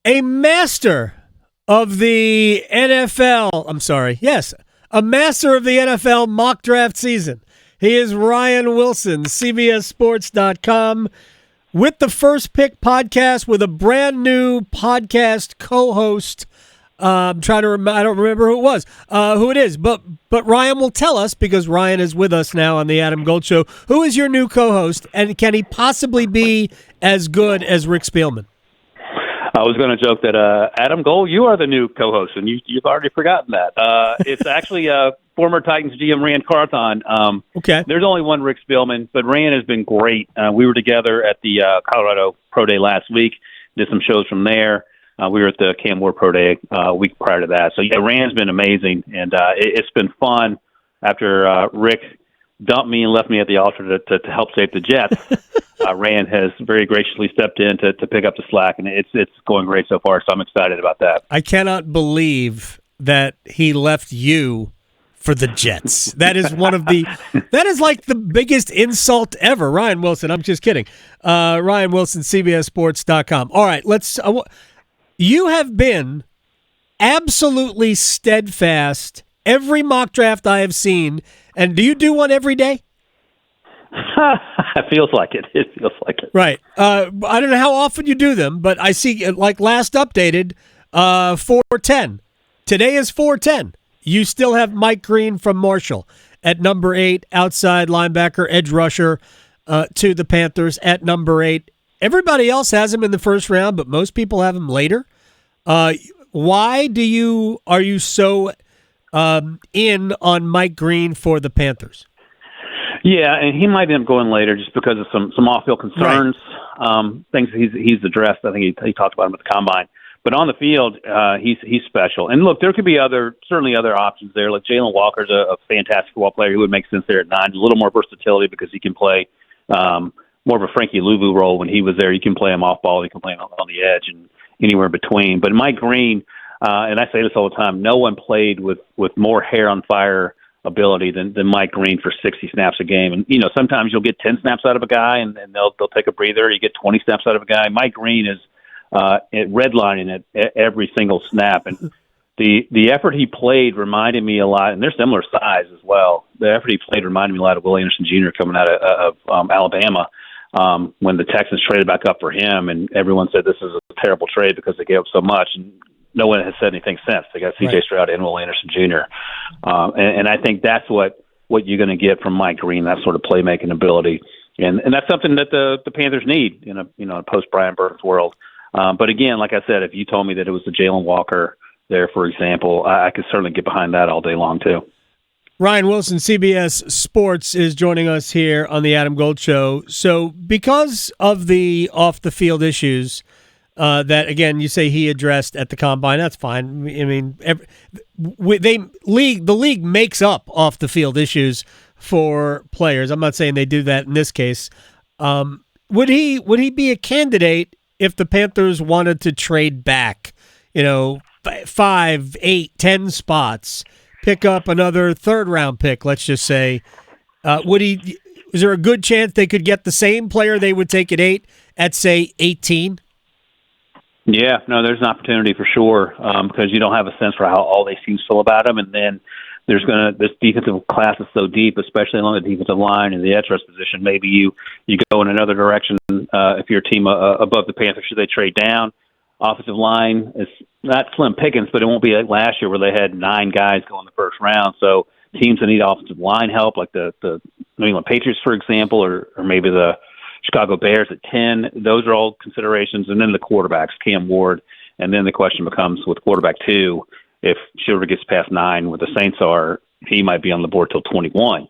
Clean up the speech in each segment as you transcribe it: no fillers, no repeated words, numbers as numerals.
A master of the NFL. I'm sorry. Yes, a master of the NFL mock draft season. He is Ryan Wilson, CBSSports.com, with the First Pick podcast with a brand new podcast co-host. I'm trying to remember. I don't remember who it is, but Ryan will tell us because Ryan is with us now on the Adam Gold Show. Who is your new co-host, and can he possibly be as good as Rick Spielman? I was going to joke that Adam Gold, you are the new co-host, and you've already forgotten that. It's actually former Titans GM Rand Carthon. Okay. There's only one Rick Spielman, but Rand has been great. We were together at the Colorado Pro Day last week, did some shows from there. We were at the Cam Ward Pro Day a week prior to that. So, yeah, Rand's been amazing, and it's been fun after Rick dumped me and left me at the altar to help save the Jets. Rand has very graciously stepped in to pick up the slack, and it's going great so far, so I'm excited about that. I cannot believe that he left you for the Jets. That is that is like the biggest insult ever. Ryan Wilson, I'm just kidding. Ryan Wilson, CBSSports.com. All right, you have been absolutely steadfast every mock draft I have seen, and do you do one every day? It feels like it. It feels like it. Right. I don't know how often you do them, but I see, like last updated, 410. Today is 410. You still have Mike Green from Marshall at number 8, outside linebacker, edge rusher to the Panthers at number 8. Everybody else has him in the first round, but most people have him later. Why are you so in on Mike Green for the Panthers? Yeah, and he might end up going later just because of some off-field concerns, things he's addressed. I think he talked about them at the Combine. But on the field, he's special. And look, there could be certainly other options there. Like Jalen Walker's a fantastic football player. He would make sense there at 9. A little more versatility because he can play more of a Frankie Louvu role when he was there. You can play him off ball. You can play him on the edge and anywhere in between. But Mike Green, and I say this all the time, no one played with more hair on fire ability than Mike Green for 60 snaps a game. And, sometimes you'll get 10 snaps out of a guy and they'll take a breather. You get 20 snaps out of a guy. Mike Green is redlining it every single snap. And the effort he played reminded me a lot, and they're similar size as well. The effort he played reminded me a lot of Will Anderson Jr. coming out of Alabama when the Texans traded back up for him. And everyone said this is a terrible trade because they gave up so much. And no one has said anything since. They got C.J. Stroud and Will Anderson Jr. And I think that's what you're going to get from Mike Green, that sort of playmaking ability. And that's something that the Panthers need in a post-Brian Burns world. But again, like I said, if you told me that it was the Jalen Walker there, for example, I could certainly get behind that all day long too. Ryan Wilson, CBS Sports, is joining us here on the Adam Gold Show. So because of the off-the-field issues that, again, you say he addressed at the Combine, that's fine. I mean, the league makes up off-the-field issues for players. I'm not saying they do that in this case. Would he be a candidate if the Panthers wanted to trade back, 5, 8, 10 spots, pick up another third-round pick, let's just say? Is there a good chance they could get the same player they would take at 8 at, say, 18? Yeah, no, there's an opportunity for sure because you don't have a sense for how all these teams feel about him. And then this defensive class is so deep, especially along the defensive line and the edge rush position. Maybe you go in another direction if you're a team above the Panthers. Should they trade down? Offensive line is not slim pickings, but it won't be like last year where they had 9 guys go in the first round. So teams that need offensive line help, like the New England Patriots, for example, or maybe the Chicago Bears at 10, those are all considerations. And then the quarterbacks, Cam Ward. And then the question becomes with quarterback 2, if Shadur gets past 9, where the Saints are, he might be on the board till 21.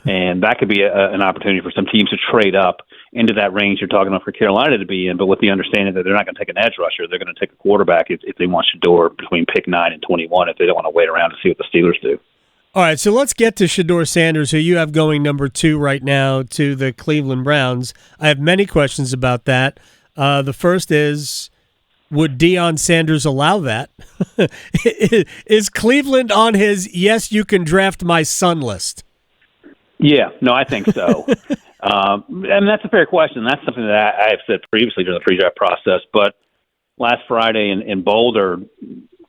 And that could be an opportunity for some teams to trade up into that range you're talking about for Carolina to be in, but with the understanding that they're not going to take an edge rusher. They're going to take a quarterback if they want Shadur between pick 9 and 21 if they don't want to wait around to see what the Steelers do. All right, so let's get to Shadur Sanders, who you have going number 2 right now to the Cleveland Browns. I have many questions about that. The first is, would Deion Sanders allow that? Is Cleveland on his, yes, you can draft my son list? Yeah, no, I think so. And that's a fair question. That's something that I have said previously during the pre-draft process. But last Friday in Boulder,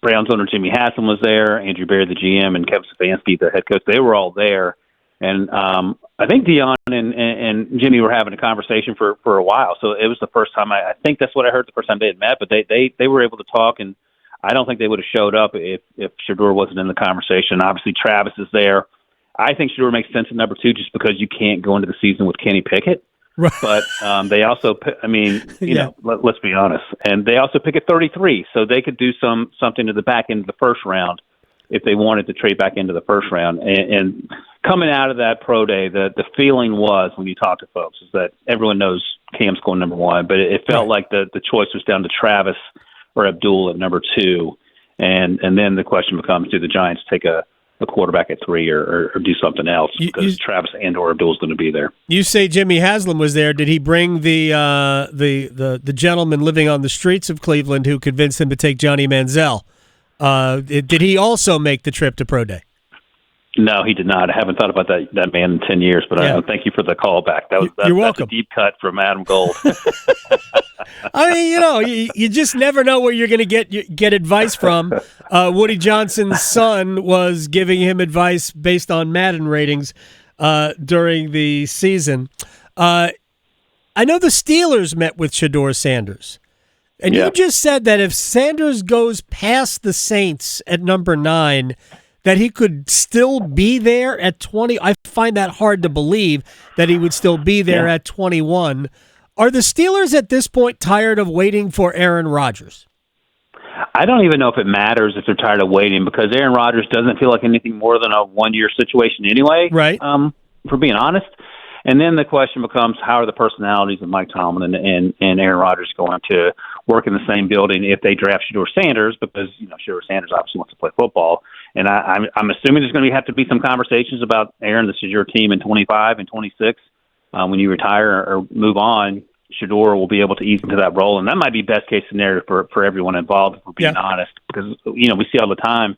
Browns owner Jimmy Haslam was there, Andrew Berry, the GM, and Kevin Stefanski, the head coach. They were all there. And I think Dion and Jimmy were having a conversation for a while. So it was the first time I think that's what I heard the first time they had met. But they were able to talk, and I don't think they would have showed up if Shadur wasn't in the conversation. Obviously, Travis is there. I think Shadur makes sense at number 2 just because you can't go into the season with Kenny Pickett. Right. But they also, let's be honest. And they also pick at 33, so they could do something to the back end of the first round if they wanted to trade back into the first round. And coming out of that pro day, the feeling was, when you talk to folks, is that everyone knows Cam's going number 1, but it felt like the choice was down to Travis or Abdul at number 2. And then the question becomes, do the Giants take a quarterback at 3 or do something else because Travis and or Abdul is going to be there. You say Jimmy Haslam was there. Did he bring the gentleman living on the streets of Cleveland who convinced him to take Johnny Manziel? Did he also make the trip to Pro Day? No, he did not. I haven't thought about that man in 10 years, but I thank you for the call back. You're welcome. That's a deep cut from Adam Gold. I mean, you just never know where you're going to get advice from. Woody Johnson's son was giving him advice based on Madden ratings during the season. I know the Steelers met with Shadur Sanders. And you just said that if Sanders goes past the Saints at number 9, that he could still be there at 20. I find that hard to believe that he would still be there at 21. Are the Steelers at this point tired of waiting for Aaron Rodgers? I don't even know if it matters if they're tired of waiting because Aaron Rodgers doesn't feel like anything more than a one-year situation anyway, right? For being honest. And then the question becomes, how are the personalities of Mike Tomlin and Aaron Rodgers going to work in the same building if they draft Shadur Sanders? Because, Shadur Sanders obviously wants to play football. And I'm assuming there's going to have to be some conversations about, Aaron, this is your team in 25 and 26. When you retire or move on, Shadur will be able to ease into that role. And that might be best-case scenario for everyone involved, if we're being honest. Because, we see all the time,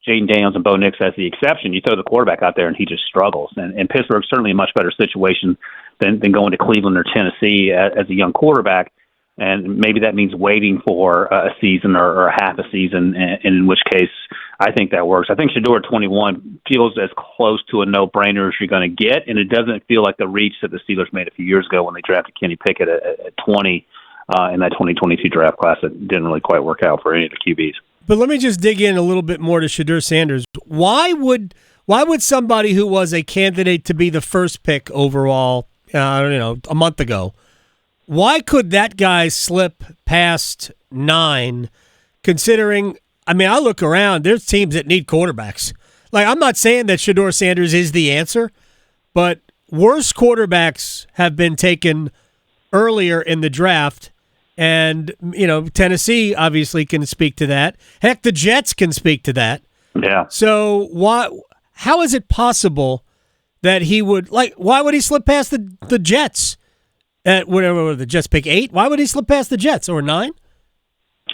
Jaden Daniels and Bo Nix as the exception. You throw the quarterback out there, and he just struggles. And Pittsburgh's certainly a much better situation than going to Cleveland or Tennessee as a young quarterback. And maybe that means waiting for a season or a half a season, and in which case I think that works. I think Shadur at 21 feels as close to a no-brainer as you're going to get, and it doesn't feel like the reach that the Steelers made a few years ago when they drafted Kenny Pickett at 20 in that 2022 draft class that didn't really quite work out for any of the QBs. But let me just dig in a little bit more to Shadur Sanders. Why would somebody who was a candidate to be the first pick overall, a month ago, why could that guy slip past 9, considering, I look around, there's teams that need quarterbacks. Like, I'm not saying that Shadur Sanders is the answer, but worse quarterbacks have been taken earlier in the draft, and, Tennessee obviously can speak to that. Heck, the Jets can speak to that. Yeah. So how is it possible that he would, why would he slip past the Jets? At whatever the Jets pick 8, why would he slip past the Jets or 9?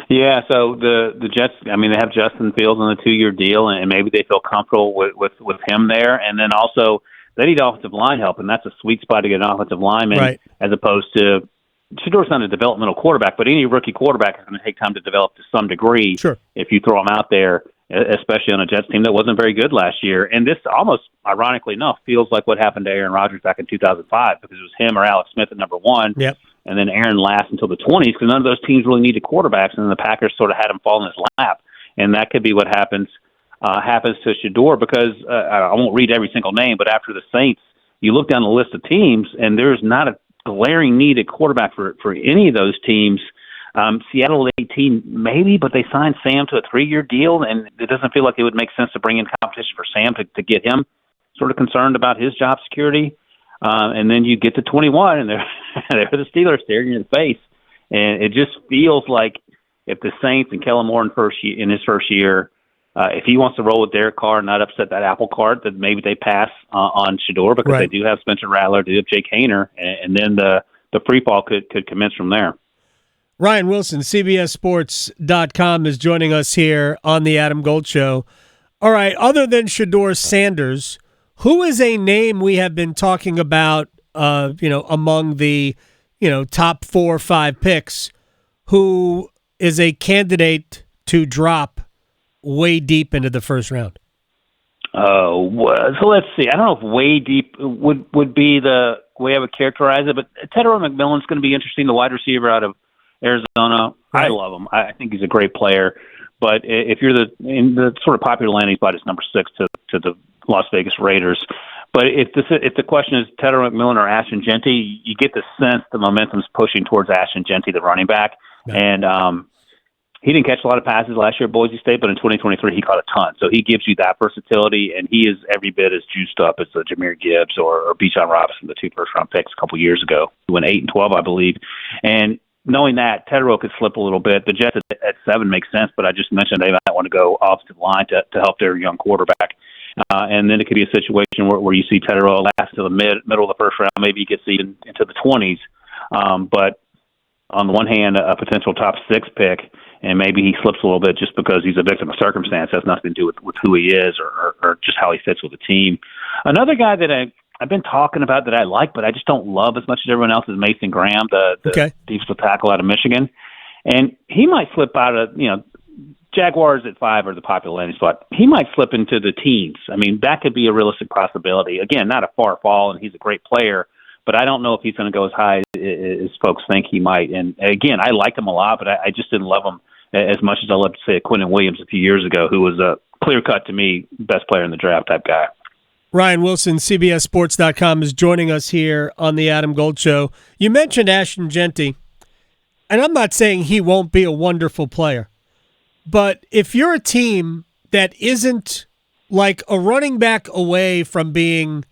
Yeah, so the Jets, they have Justin Fields on a 2-year deal, and maybe they feel comfortable with him there. And then also they need offensive line help, and that's a sweet spot to get an offensive lineman, right, as opposed to Shadur's not a developmental quarterback, but any rookie quarterback is going to take time to develop to some degree. Sure. If you throw him out there, especially on a Jets team that wasn't very good last year. And this almost, ironically enough, feels like what happened to Aaron Rodgers back in 2005 because it was him or Alex Smith at number 1. Yep. And then Aaron last until the 20s because none of those teams really needed quarterbacks, and then the Packers sort of had him fall in his lap. And that could be what happens to Shadur because I won't read every single name, but after the Saints, you look down the list of teams, and there's not a glaring need at quarterback for any of those teams. Seattle at 18, maybe, but they signed Sam to a 3-year deal, and it doesn't feel like it would make sense to bring in competition for Sam to get him sort of concerned about his job security. And then you get to 21, and they're the Steelers staring you in the face. And it just feels like if the Saints and Kellen Moore in his first year, if he wants to roll with Derek Carr and not upset that apple cart, then maybe they pass on Shadur because right, they do have Spencer Rattler, they do have Jake Haener, and then the free fall could commence from there. Ryan Wilson, CBSSports.com, is joining us here on the Adam Gold Show. All right, other than Shadur Sanders, who is a name we have been talking about, among the, top 4 or 5 picks, who is a candidate to drop way deep into the first round? Oh, so let's see. I don't know if way deep would be the way I would characterize it, but Tepper McMillan's going to be interesting, the wide receiver out of Arizona. Right. I love him. I think he's a great player. But if you're in the sort of popular land, he's about his number 6 to the Las Vegas Raiders. But if the question is Tepper McMillan or Ashton Jeanty, you get the sense the momentum's pushing towards Ashton Jeanty, the running back. Right. And he didn't catch a lot of passes last year at Boise State, but in 2023 he caught a ton. So he gives you that versatility, and he is every bit as juiced up as Jahmyr Gibbs or Bijan Robinson, the 2 first-round picks a couple years ago, who went 8-12, I believe. And knowing that, Tedrow could slip a little bit. The Jets at 7 makes sense, but I just mentioned they might want to go offensive line to help their young quarterback. And then it could be a situation where you see Tedrow last to the middle of the first round. Maybe he gets even into the 20s. But on the one hand, a potential top 6 pick, and maybe he slips a little bit just because he's a victim of circumstance. It has nothing to do with who he is or just how he fits with the team. Another guy that I've been talking about that I like, but I just don't love as much as everyone else, is Mason Graham, the defensive tackle out of Michigan. And he might slip out of, Jaguars at 5 are the popular landing spot. He might slip into the teens. I mean, that could be a realistic possibility. Again, not a far fall, and he's a great player, but I don't know if he's going to go as high as folks think he might. And again, I liked him a lot, but I just didn't love him as much as I loved to say Quentin Williams a few years ago, who was a clear-cut, to me, best player in the draft type guy. Ryan Wilson, CBSSports.com, is joining us here on the Adam Gold Show. You mentioned Ashton Jeanty, and I'm not saying he won't be a wonderful player, but if you're a team that isn't like a running back away from being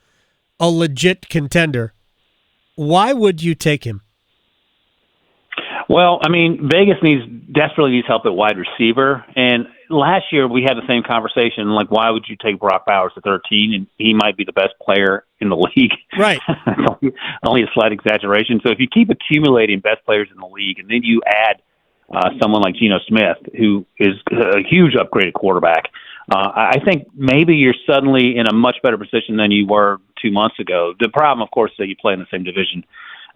a legit contender, why would you take him? Well, I mean, Vegas desperately needs help at wide receiver. And last year we had the same conversation, like, why would you take Brock Bowers at 13? And he might be the best player in the league. Right. Only a slight exaggeration. So if you keep accumulating best players in the league, and then you add someone like Geno Smith, who is a huge upgraded quarterback, I think maybe you're suddenly in a much better position than you were 2 months ago. The problem, of course, is that you play in the same division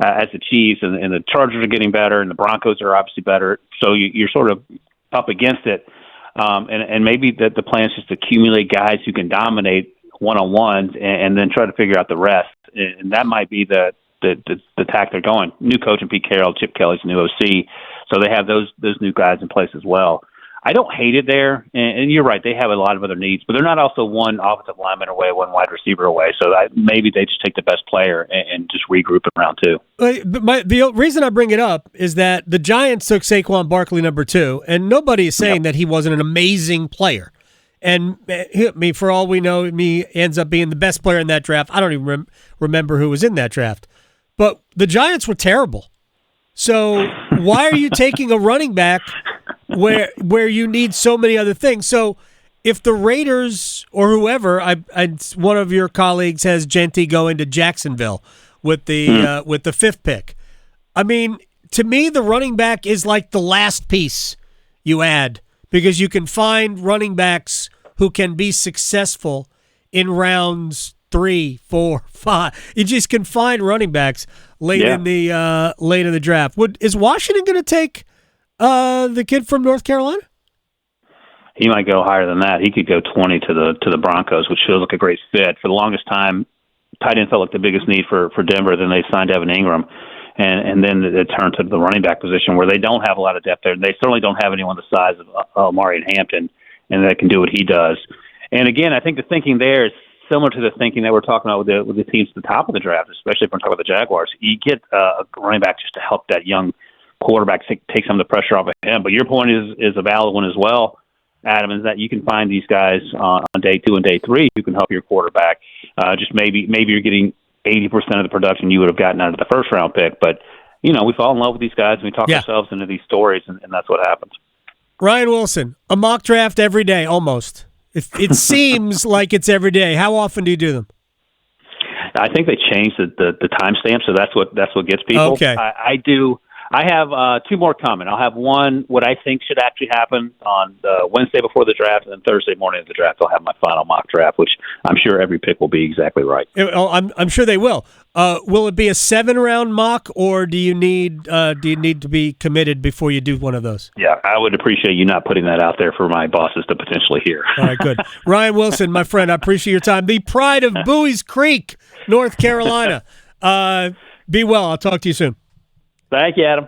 as the Chiefs, and the Chargers are getting better, and the Broncos are obviously better. So you're sort of up against it. And maybe the plan is just to accumulate guys who can dominate one-on-ones and then try to figure out the rest. And that might be the tack they're going. New coach and Pete Carroll, Chip Kelly's new OC. So they have those new guys in place as well. I don't hate it there, and you're right, they have a lot of other needs, but they're not also one offensive lineman away, one wide receiver away, so maybe they just take the best player and just regroup in round 2. But the reason I bring it up is that the Giants took Saquon Barkley number 2, and nobody is saying that he wasn't an amazing player. And for all we know, he ends up being the best player in that draft. I don't even remember who was in that draft. But the Giants were terrible. So why are you taking a running back where you need so many other things? So if the Raiders or whoever, one of your colleagues has Jeanty going to Jacksonville with the 5th pick. I mean, to me, the running back is like the last piece you add, because you can find running backs who can be successful in rounds 3, 4, 5. You just can find running backs late in the draft. Is Washington going to take the kid from North Carolina? He might go higher than that. He could go 20 to the Broncos, which feels like a great fit. For the longest time, tight end felt like the biggest need for Denver. Then they signed Evan Ingram, and then it turned to the running back position, where they don't have a lot of depth there. They certainly don't have anyone the size of Amari and Hampton, and that can do what he does. And again, I think the thinking there is similar to the thinking that we're talking about with the teams at the top of the draft, especially if we're talking about the Jaguars. You get a running back just to help that young quarterback take some of the pressure off of him. But your point is a valid one as well, Adam, is that you can find these guys on day 2 and day 3 who can help your quarterback. Just maybe you're getting 80% of the production you would have gotten out of the first round pick. But, we fall in love with these guys and we talk ourselves into these stories, and that's what happens. Ryan Wilson, a mock draft every day, almost. It seems like it's every day. How often do you do them? I think they changed the timestamp, so that's what gets people. Okay. I do I have two more coming. I'll have one, what I think should actually happen on Wednesday before the draft, and then Thursday morning of the draft, I'll have my final mock draft, which I'm sure every pick will be exactly right. I'm sure they will. Will it be a 7-round mock, or do you need to be committed before you do one of those? Yeah, I would appreciate you not putting that out there for my bosses to potentially hear. All right, good. Ryan Wilson, my friend, I appreciate your time. The pride of Bowie's Creek, North Carolina. Be well. I'll talk to you soon. Thank you, Adam.